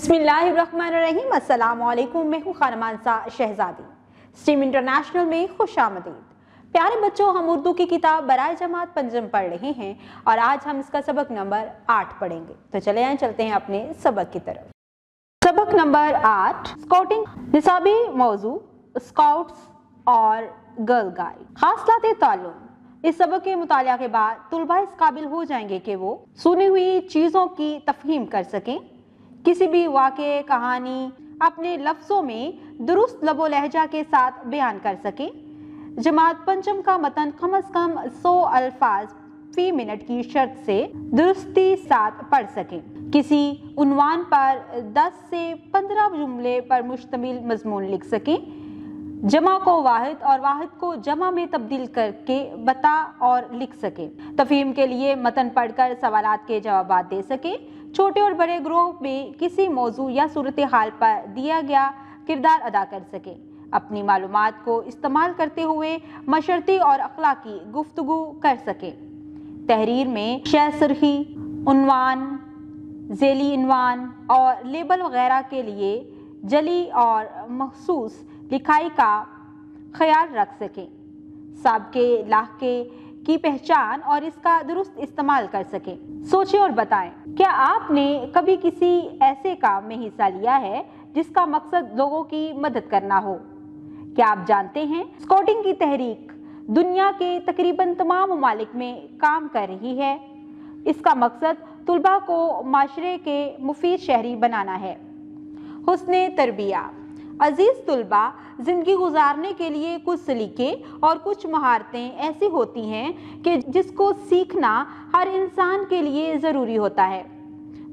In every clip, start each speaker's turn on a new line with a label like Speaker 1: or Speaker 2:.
Speaker 1: बिस्मिल्लाहिर्रहमानिर्रहीम। अस्सलामु अलैकुम। मैं हूँ खानमानसा शहजादी। स्ट्रीम इंटरनेशनल में खुश आमदीद। प्यारे बच्चों, हम उर्दू की किताब बराए जमात पंजम पढ़ रहे हैं और आज हम इसका सबक नंबर 8 पढ़ेंगे। तो चलते हैं अपने सबक की तरफ। सबक नंबर 8, स्काउटिंग। निसाबी मौजू स्काउट्स और गर्ल गाइड। हासिलाते ताल्लुम। इस सबक के मुतालिया के बाद तुलबा इस काबिल हो जाएंगे कि वो सुनी हुई चीज़ों की तफहीम कर सकें, किसी भी वाक़े कहानी अपने लफ्ज़ों में दुरुस्त लबो लहजा के साथ बयान कर सकें। जमात पंचम का मतन कम अज़ कम 100 अल्फाज फी मिनट की शर्त से दुरुस्ती साथ पढ़ सकें। किसी उन्वान पर 10 से 15 जुमले पर मुश्तमिल मज़मून लिख सकें। जमा को वाहिद और वाहिद को जमा में तब्दील करके बता और लिख सकें। तफहीम के लिए मतन पढ़कर सवालात के जवाब दे सकें। छोटे और बड़े ग्रोह में किसी मौजू या सूरत हाल पर दिया गया किरदार अदा कर सकें। अपनी मालूमात को इस्तेमाल करते हुए मशरती और अखलाकी गुफ्तगू कर सकें। तहरीर में शहसरही, उन्वान, ज़ेली इन्वान और लेबल वगैरह के लिए जली और मखसूस लिखाई का ख्याल रख सकें। साबके लाहके की पहचान और इसका दुरुस्त इस्तेमाल कर सकें। सोचें और बताएं, क्या आपने कभी किसी ऐसे काम में हिस्सा लिया है जिसका मकसद लोगों की मदद करना हो? क्या आप जानते हैं स्काउटिंग की तहरीक दुनिया के तकरीबन तमाम ममालिक में काम कर रही है। इसका मकसद तुलबा को माशरे के मुफीद शहरी बनाना है। हुस्ने तरबिया। अजीज तुलबा, ज़िंदगी गुजारने के लिए कुछ सलीके और कुछ महारतें ऐसी होती हैं कि जिसको सीखना हर इंसान के लिए ज़रूरी होता है।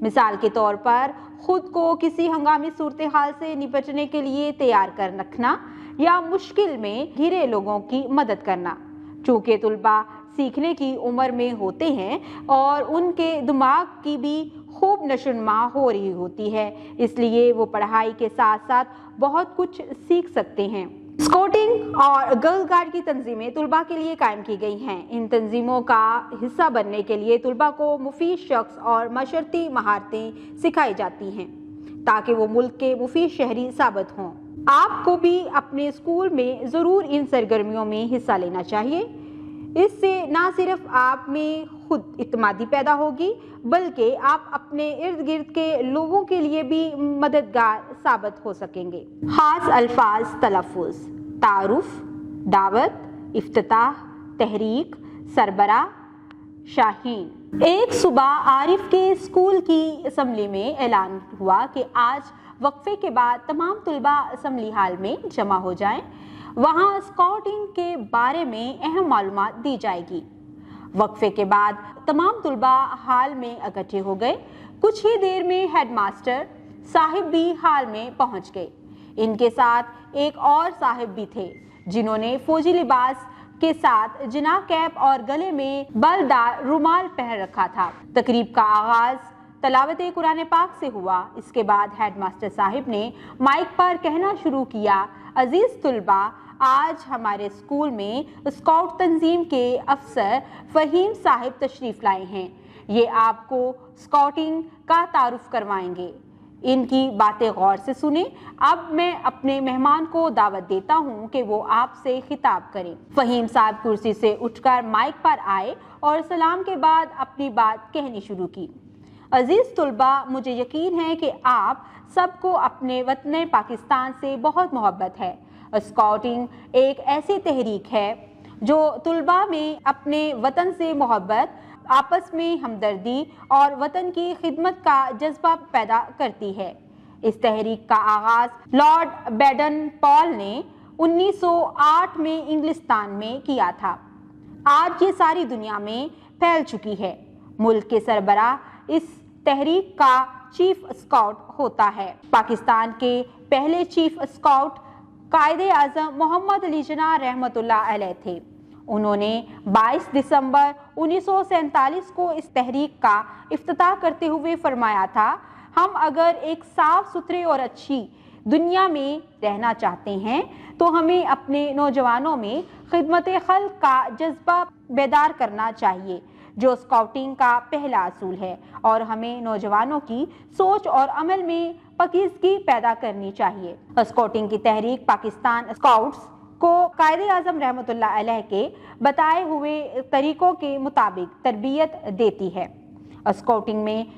Speaker 1: मिसाल के तौर पर ख़ुद को किसी हंगामी सूरत हाल से निपटने के लिए तैयार कर रखना या मुश्किल में घिरे लोगों की मदद करना। चूँकि तुलबा सीखने की उम्र में होते हैं और उनके दिमाग की भी खूब नशोनुमा हो रही होती है, इसलिए वो पढ़ाई के साथ साथ बहुत कुछ सीख सकते हैं। स्काउटिंग और गर्ल गाइड की तंजीमें तुलबा के लिए कायम की गई हैं। इन तंजीमों का हिस्सा बनने के लिए तुलबा को मुफीद शख्स और मशरती महारतें सिखाई जाती हैं ताकि वो मुल्क के मुफीद शहरी साबित हों। आपको भी अपने स्कूल में ज़रूर इन सरगर्मियों में हिस्सा लेना चाहिए। इससे ना सिर्फ आप में खुद इत्मीनान पैदा होगी बल्कि आप अपने इर्द गिर्द के लोगों के लिए भी मददगार साबित हो सकेंगे। खास अल्फाज तलफ़ुज़: तारुफ, दावत, इफ्तिताह, तहरीक, सरबरा, शाहीन। एक सुबह आरिफ के स्कूल की असम्बली में ऐलान हुआ कि आज वक्फे के बाद तमाम तुलबा असम्बली हाल में जमा हो जाएं। वहाँ स्काउटिंग के बारे में अहम मालूमात दी जाएगी। वक्फे के बाद तमाम तुलबा हाल में इकट्ठे हो गए। कुछ ही देर में हेडमास्टर साहिब भी हाल में पहुंच गए। इनके साथ एक और साहिब भी थे जिन्होंने फौजी लिबास के साथ जिना कैप और गले में बलदार रुमाल पहन रखा था। तकरीब का आगाज तलावत कुरान पाक से हुआ। इसके बाद हेडमास्टर साहिब ने माइक पर कहना शुरू किया, अजीज तुलबा, आज हमारे स्कूल में स्काउट तंजीम के अफसर फ़हीम साहिब तशरीफ़ लाए हैं। ये आपको स्काउटिंग का तारुफ करवाएंगे। इनकी बातें गौर से सुने। अब मैं अपने मेहमान को दावत देता हूँ कि वो आपसे खिताब करें। फ़हीम साहब कुर्सी से उठकर माइक पर आए और सलाम के बाद अपनी बात कहनी शुरू की। अजीज तुलबा, मुझे यकीन है कि आप सबको अपने वतन पाकिस्तान से बहुत मोहब्बत है। स्काउटिंग एक ऐसी तहरीक है जो तुलबा में अपने वतन से मोहब्बत, आपस में हमदर्दी और वतन की खिदमत का जज्बा पैदा करती है। इस तहरीक का आगाज लॉर्ड बैडन पॉल ने 1908 में इंग्लिस्तान में किया था। आज ये सारी दुनिया में फैल चुकी है। मुल्क के सरबराह इस तहरीक का चीफ स्काउट होता है। पाकिस्तान के पहले चीफ स्काउट कायदे आज़म मोहम्मद अली जिन्ना रहमतुल्लाह अलैह थे। उन्होंने 22 दिसंबर 1947 को इस तहरीक का इफ्तिताह करते हुए फरमाया था, हम अगर एक साफ सुथरे और अच्छी दुनिया में रहना चाहते हैं तो हमें अपने नौजवानों में खिदमत खल्क का जज्बा बेदार करना चाहिए। जो स्काउटिंग का पहला असूल है, और हमें नौजवानों की सोच और अमल में पाकीज़गी पैदा करनी चाहिए। स्काउटिंग की तहरीक पाकिस्तान स्काउट्स को कायदे आज़म रहमतुल्लाह अलैह के बताए हुए तरीकों के मुताबिक तरबियत देती है। स्काउटिंग में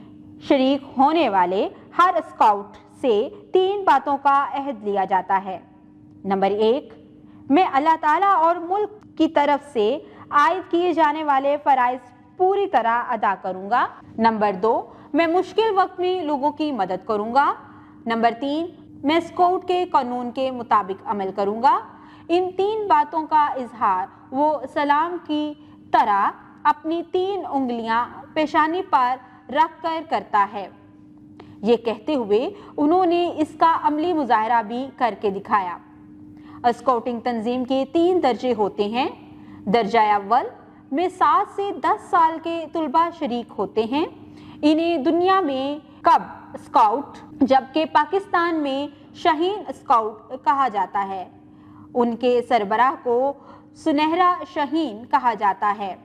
Speaker 1: शरीक होने वाले हर स्काउट से 3 बातों का अहद लिया जाता है। नंबर 1, मैं अल्लाह ताला और मुल्क की तरफ से आयद किए जाने वाले फराइज पूरी तरह अदा करूंगा। नंबर 2, मैं मुश्किल वक्त में लोगों की मदद करूंगा। नंबर 3, मैं स्काउट के कानून के मुताबिक अमल करूंगा। इन 3 बातों का इजहार वो सलाम की तरह अपनी 3 उंगलियां पेशानी पर रख कर करता है। ये कहते हुए उन्होंने इसका अमली मुजाहरा भी करके दिखाया। स्काउटिंग तंजीम के 3 दर्जे होते हैं। दर्जा अव्वल में 7 से 10 साल के तुलबा शरीक होते हैं। इन्हें दुनिया में कब स्काउट जबकि पाकिस्तान में शाहीन स्काउट कहा जाता है। उनके सरबराह को सुनहरा शाहीन कहा जाता है।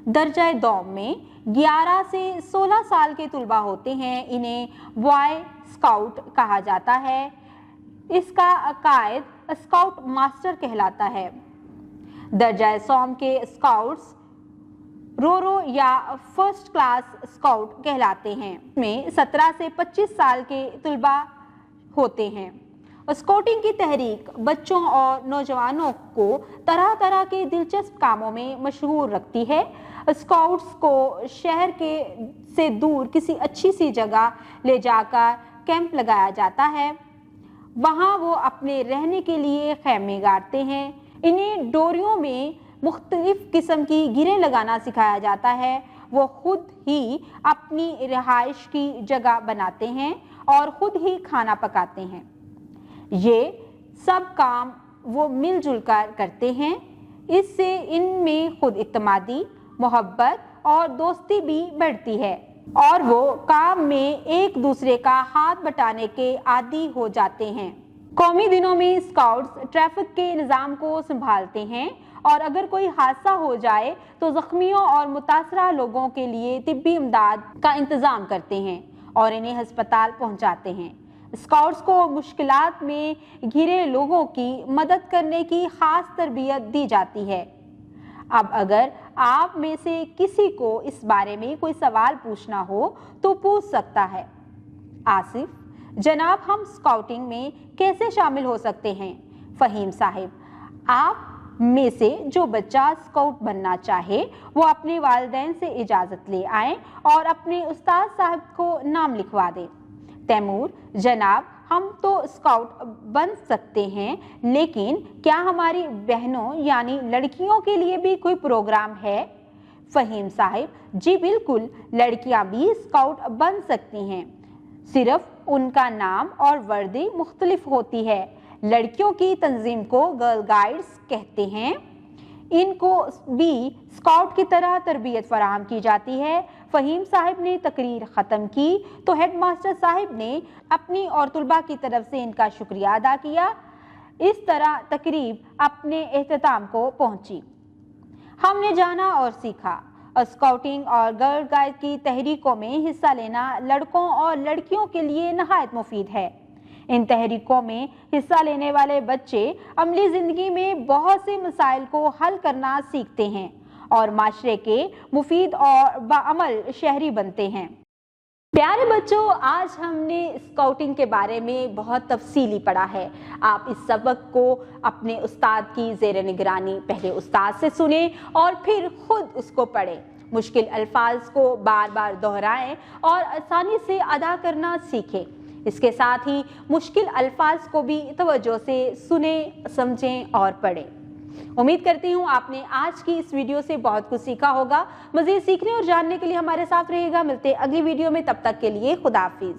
Speaker 1: दर्जा दौम में 11 से 16 साल के तुलबा होते हैं। इन्हें बॉय स्काउट कहा जाता है। इसका कायद स्काउट मास्टर कहलाता है। दर्जा सौम के स्काउट्स रोरो या फर्स्ट क्लास स्काउट कहलाते हैं। में 17 से 25 साल के तुलबा होते हैं। स्काउटिंग की तहरीक बच्चों और नौजवानों को तरह तरह के दिलचस्प कामों में मशगूल रखती है। स्काउट्स को शहर के से दूर किसी अच्छी सी जगह ले जाकर कैंप लगाया जाता है। वहाँ वो अपने रहने के लिए खैमे गाड़ते हैं। इन्हें डोरियों में मुख्तलिफ किस्म की गिरें लगाना सिखाया जाता है। वो खुद ही अपनी रिहाइश की जगह बनाते हैं और खुद ही खाना पकाते हैं। ये सब काम वो मिलजुल कर करते हैं। इससे इनमें खुद इत्मीनान, मोहब्बत और दोस्ती भी बढ़ती है और वो काम में एक दूसरे का हाथ बटाने के आदी हो जाते हैं। कौमी दिनों में स्काउट्स ट्रैफिक के निज़ाम को संभालते हैं और अगर कोई हादसा हो जाए तो जख्मियों और मुतासरा लोगों के लिए तिब्बी इमदाद का इंतज़ाम करते हैं और इन्हें हस्पताल पहुंचाते हैं। स्काउट्स को मुश्किलात में घिरे लोगों की मदद करने की खास तरबियत दी जाती है। अब अगर आप में से किसी को इस बारे में कोई सवाल पूछना हो तो पूछ सकता है। आसिफ जनाब, हम स्काउटिंग में कैसे शामिल हो सकते हैं? फ़हीम साहिब, आप में से जो बच्चा स्काउट बनना चाहे वो अपने वालिदैन से इजाज़त ले आए और अपने उस्ताद साहब को नाम लिखवा दें। तैमूर जनाब, हम तो स्काउट बन सकते हैं, लेकिन क्या हमारी बहनों यानी लड़कियों के लिए भी कोई प्रोग्राम है? फ़हीम साहिब, जी बिल्कुल, लड़कियां भी स्काउट बन सकती हैं, सिर्फ उनका नाम और वर्दी मुख्तलिफ होती है। लड़कियों की तंजीम को गर्ल गाइड्स कहते हैं। इनको भी स्काउट की तरह तरबियत फराहम की जाती है। फ़हीम साहिब ने तकरीर ख़त्म की तो हेड मास्टर साहिब ने अपनी और तुलबा की तरफ से इनका शुक्रिया अदा किया। इस तरह तकरीब अपने एहतमाम को पहुंची। हमने जाना और सीखा। स्काउटिंग और गर्ल गाइड की तहरीकों में हिस्सा लेना लड़कों और लड़कियों के लिए नहायत मुफीद है। इन तहरीकों में हिस्सा लेने वाले बच्चे अमली ज़िंदगी में बहुत से मसाइल को हल करना सीखते हैं और माशरे के मुफीद और बाअमल शहरी बनते हैं। प्यारे बच्चों, आज हमने स्काउटिंग के बारे में बहुत तफसीली पढ़ा है। आप इस सबक को अपने उस्ताद की ज़ेर निगरानी पहले उस्ताद से सुने और फिर खुद उसको पढ़ें। मुश्किल अल्फाज को बार बार दोहराएं और आसानी से अदा करना सीखें। इसके साथ ही मुश्किल अल्फाज को भी तवज्जो से सुने, समझें और पढ़ें। उम्मीद करती हूँ आपने आज की इस वीडियो से बहुत कुछ सीखा होगा। मज़ीद सीखने और जानने के लिए हमारे साथ रहिएगा। मिलते हैं अगली वीडियो में, तब तक के लिए खुदा हाफिज़।